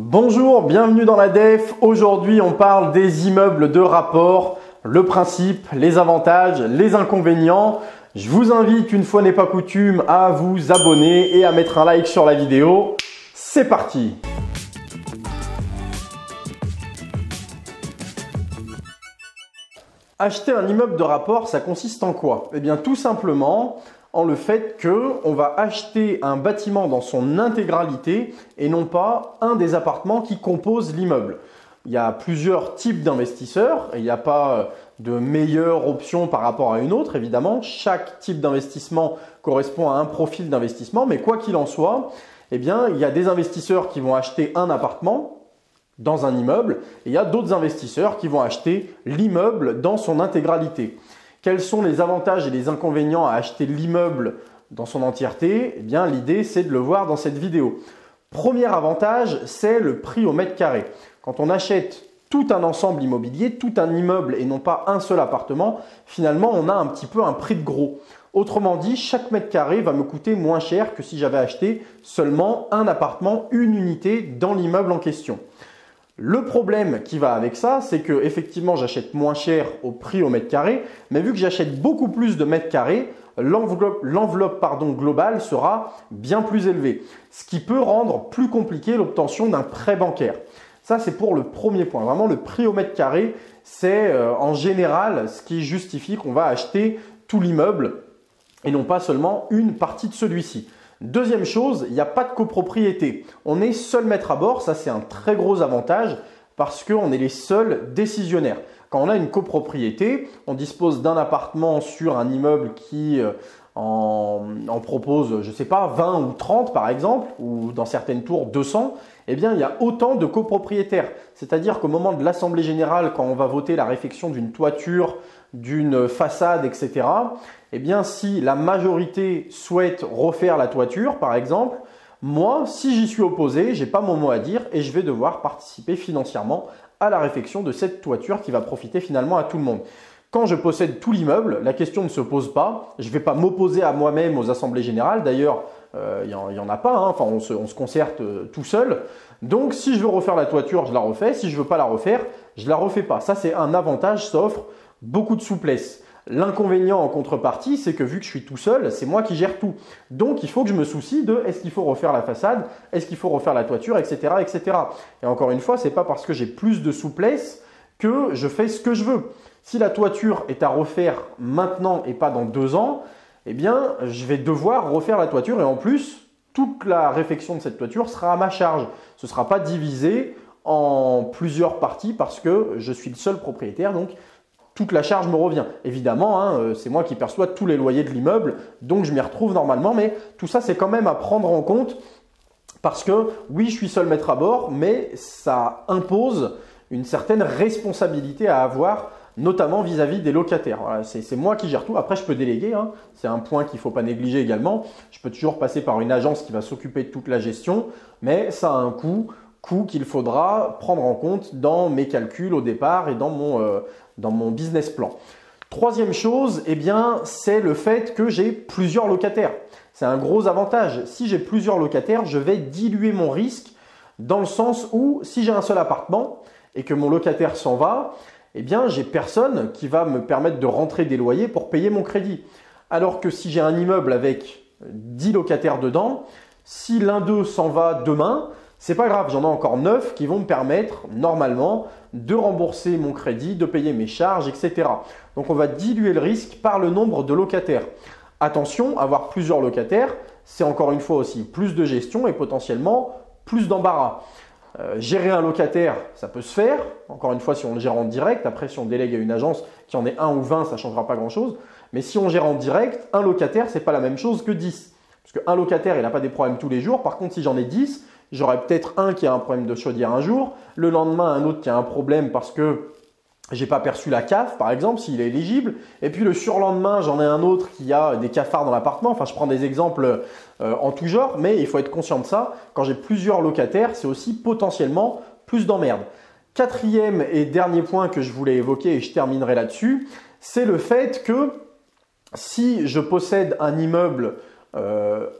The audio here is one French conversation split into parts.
Bonjour, bienvenue dans la Def. Aujourd'hui, on parle des immeubles de rapport, le principe, les avantages, les inconvénients. Je vous invite, une fois n'est pas coutume, à vous abonner et à mettre un like sur la vidéo. C'est parti! Acheter un immeuble de rapport, ça consiste en quoi? Eh bien, tout simplement en le fait qu'on va acheter un bâtiment dans son intégralité et non pas un des appartements qui composent l'immeuble. Il y a plusieurs types d'investisseurs et il n'y a pas de meilleure option par rapport à une autre, évidemment. Chaque type d'investissement correspond à un profil d'investissement, mais quoi qu'il en soit, eh bien, il y a des investisseurs qui vont acheter un appartement dans un immeuble et il y a d'autres investisseurs qui vont acheter l'immeuble dans son intégralité. Quels sont les avantages et les inconvénients à acheter l'immeuble dans son entièreté? Eh bien, l'idée, c'est de le voir dans cette vidéo. Premier avantage, c'est le prix au mètre carré. Quand on achète tout un ensemble immobilier, tout un immeuble et non pas un seul appartement, finalement, on a un petit peu un prix de gros. Autrement dit, chaque mètre carré va me coûter moins cher que si j'avais acheté seulement un appartement, une unité dans l'immeuble en question. Le problème qui va avec ça, c'est que effectivement, j'achète moins cher au prix au mètre carré, mais vu que j'achète beaucoup plus de mètres carrés, l'enveloppe globale sera bien plus élevée, ce qui peut rendre plus compliqué l'obtention d'un prêt bancaire. Ça, c'est pour le premier point. Vraiment, le prix au mètre carré, c'est en général ce qui justifie qu'on va acheter tout l'immeuble et non pas seulement une partie de celui-ci. Deuxième chose, il n'y a pas de copropriété. On est seul maître à bord, ça c'est un très gros avantage parce qu'on est les seuls décisionnaires. Quand on a une copropriété, on dispose d'un appartement sur un immeuble qui en propose, je ne sais pas, 20 ou 30 par exemple, ou dans certaines tours 200, eh bien il y a autant de copropriétaires. C'est-à-dire qu'au moment de l'Assemblée générale, quand on va voter la réfection d'une toiture, d'une façade, etc., eh bien, si la majorité souhaite refaire la toiture, par exemple, moi, si j'y suis opposé, je n'ai pas mon mot à dire et je vais devoir participer financièrement à la réfection de cette toiture qui va profiter finalement à tout le monde. Quand je possède tout l'immeuble, la question ne se pose pas. Je ne vais pas m'opposer à moi-même aux assemblées générales. D'ailleurs, il n'y en a pas. Enfin, on se concerte tout seul. Donc, si je veux refaire la toiture, je la refais. Si je ne veux pas la refaire, je ne la refais pas. Ça, c'est un avantage. Ça offre beaucoup de souplesse. L'inconvénient en contrepartie, c'est que vu que je suis tout seul, c'est moi qui gère tout. Donc, il faut que je me soucie de est-ce qu'il faut refaire la façade, est-ce qu'il faut refaire la toiture, etc., etc. Et encore une fois, ce n'est pas parce que j'ai plus de souplesse que je fais ce que je veux. Si la toiture est à refaire maintenant et pas dans 2 ans, eh bien, je vais devoir refaire la toiture et en plus, toute la réfection de cette toiture sera à ma charge. Ce ne sera pas divisé en plusieurs parties parce que je suis le seul propriétaire, donc toute la charge me revient. Évidemment, c'est moi qui perçois tous les loyers de l'immeuble, donc je m'y retrouve normalement, mais tout ça, c'est quand même à prendre en compte parce que oui, je suis seul maître à bord, mais ça impose une certaine responsabilité à avoir, notamment vis-à-vis des locataires. Voilà, c'est moi qui gère tout. Après, je peux déléguer, c'est un point qu'il ne faut pas négliger également. Je peux toujours passer par une agence qui va s'occuper de toute la gestion, mais ça a un coût qu'il faudra prendre en compte dans mes calculs au départ et dans mon business plan. Troisième chose, eh bien, c'est le fait que j'ai plusieurs locataires. C'est un gros avantage. Si j'ai plusieurs locataires, je vais diluer mon risque dans le sens où si j'ai un seul appartement et que mon locataire s'en va, eh bien, j'ai personne qui va me permettre de rentrer des loyers pour payer mon crédit. Alors que si j'ai un immeuble avec 10 locataires dedans, si l'un d'eux s'en va demain, c'est pas grave, j'en ai encore 9 qui vont me permettre normalement de rembourser mon crédit, de payer mes charges, etc. Donc on va diluer le risque par le nombre de locataires. Attention, avoir plusieurs locataires, c'est encore une fois aussi plus de gestion et potentiellement plus d'embarras. Gérer un locataire, ça peut se faire. Encore une fois, si on le gère en direct, après si on délègue à une agence qui en est 1 ou 20, ça ne changera pas grand-chose. Mais si on gère en direct, un locataire, ce n'est pas la même chose que 10. Parce qu'un locataire, il n'a pas des problèmes tous les jours. Par contre, si j'en ai 10, j'aurai peut-être un qui a un problème de chaudière un jour, le lendemain un autre qui a un problème parce que j'ai pas perçu la CAF par exemple s'il est éligible, et puis le surlendemain j'en ai un autre qui a des cafards dans l'appartement. Enfin, je prends des exemples en tout genre, mais il faut être conscient de ça. Quand j'ai plusieurs locataires, c'est aussi potentiellement plus d'emmerde. Quatrième et dernier point que je voulais évoquer et je terminerai là-dessus, c'est le fait que si je possède un immeuble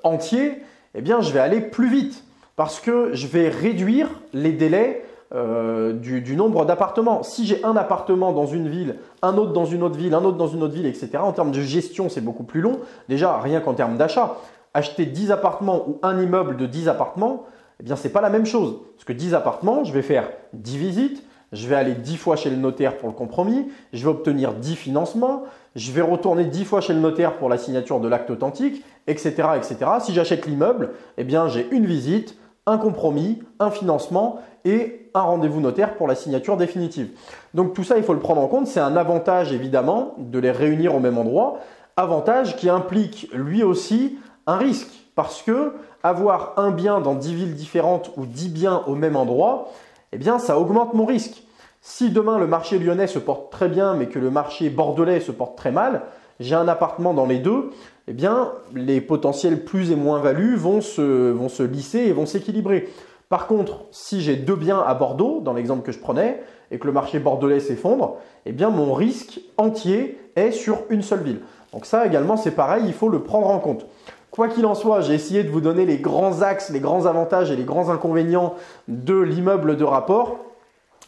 entier, eh bien, je vais aller plus vite. Parce que je vais réduire les délais du nombre d'appartements. Si j'ai un appartement dans une ville, un autre dans une autre ville, un autre dans une autre ville, etc., en termes de gestion, c'est beaucoup plus long. Déjà, rien qu'en termes d'achat, acheter 10 appartements ou un immeuble de 10 appartements, eh bien, ce n'est pas la même chose. Parce que 10 appartements, je vais faire 10 visites, je vais aller 10 fois chez le notaire pour le compromis, je vais obtenir 10 financements, je vais retourner 10 fois chez le notaire pour la signature de l'acte authentique, etc., etc. Si j'achète l'immeuble, eh bien, j'ai une visite, un compromis, un financement et un rendez-vous notaire pour la signature définitive. Donc tout ça, il faut le prendre en compte. C'est un avantage évidemment de les réunir au même endroit. Avantage qui implique lui aussi un risque parce que avoir un bien dans 10 villes différentes ou 10 biens au même endroit, eh bien ça augmente mon risque. Si demain le marché lyonnais se porte très bien mais que le marché bordelais se porte très mal, j'ai un appartement dans les deux, eh bien, les potentiels plus et moins-values vont se lisser et vont s'équilibrer. Par contre, si j'ai 2 biens à Bordeaux, dans l'exemple que je prenais, et que le marché bordelais s'effondre, eh bien, mon risque entier est sur une seule ville. Donc ça également, c'est pareil, il faut le prendre en compte. Quoi qu'il en soit, j'ai essayé de vous donner les grands axes, les grands avantages et les grands inconvénients de l'immeuble de rapport.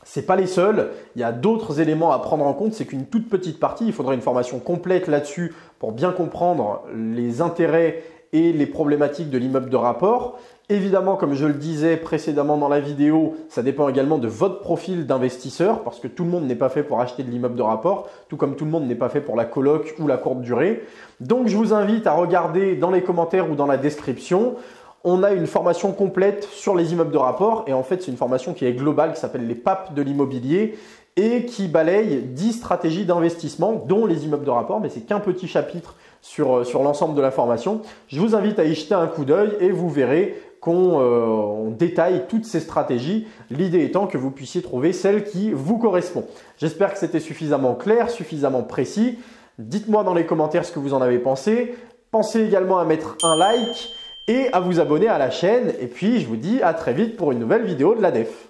Ce n'est pas les seuls, il y a d'autres éléments à prendre en compte, c'est qu'une toute petite partie, il faudrait une formation complète là-dessus pour bien comprendre les intérêts et les problématiques de l'immeuble de rapport. Évidemment, comme je le disais précédemment dans la vidéo, ça dépend également de votre profil d'investisseur parce que tout le monde n'est pas fait pour acheter de l'immeuble de rapport, tout comme tout le monde n'est pas fait pour la coloc ou la courte durée. Donc, je vous invite à regarder dans les commentaires ou dans la description. On a une formation complète sur les immeubles de rapport et en fait, c'est une formation qui est globale, qui s'appelle les papes de l'immobilier et qui balaye 10 stratégies d'investissement, dont les immeubles de rapport, mais c'est qu'un petit chapitre sur l'ensemble de la formation. Je vous invite à y jeter un coup d'œil et vous verrez qu'on détaille toutes ces stratégies, l'idée étant que vous puissiez trouver celle qui vous correspond. J'espère que c'était suffisamment clair, suffisamment précis. Dites-moi dans les commentaires ce que vous en avez pensé. Pensez également à mettre un like et à vous abonner à la chaîne. Et puis, je vous dis à très vite pour une nouvelle vidéo de la DEF.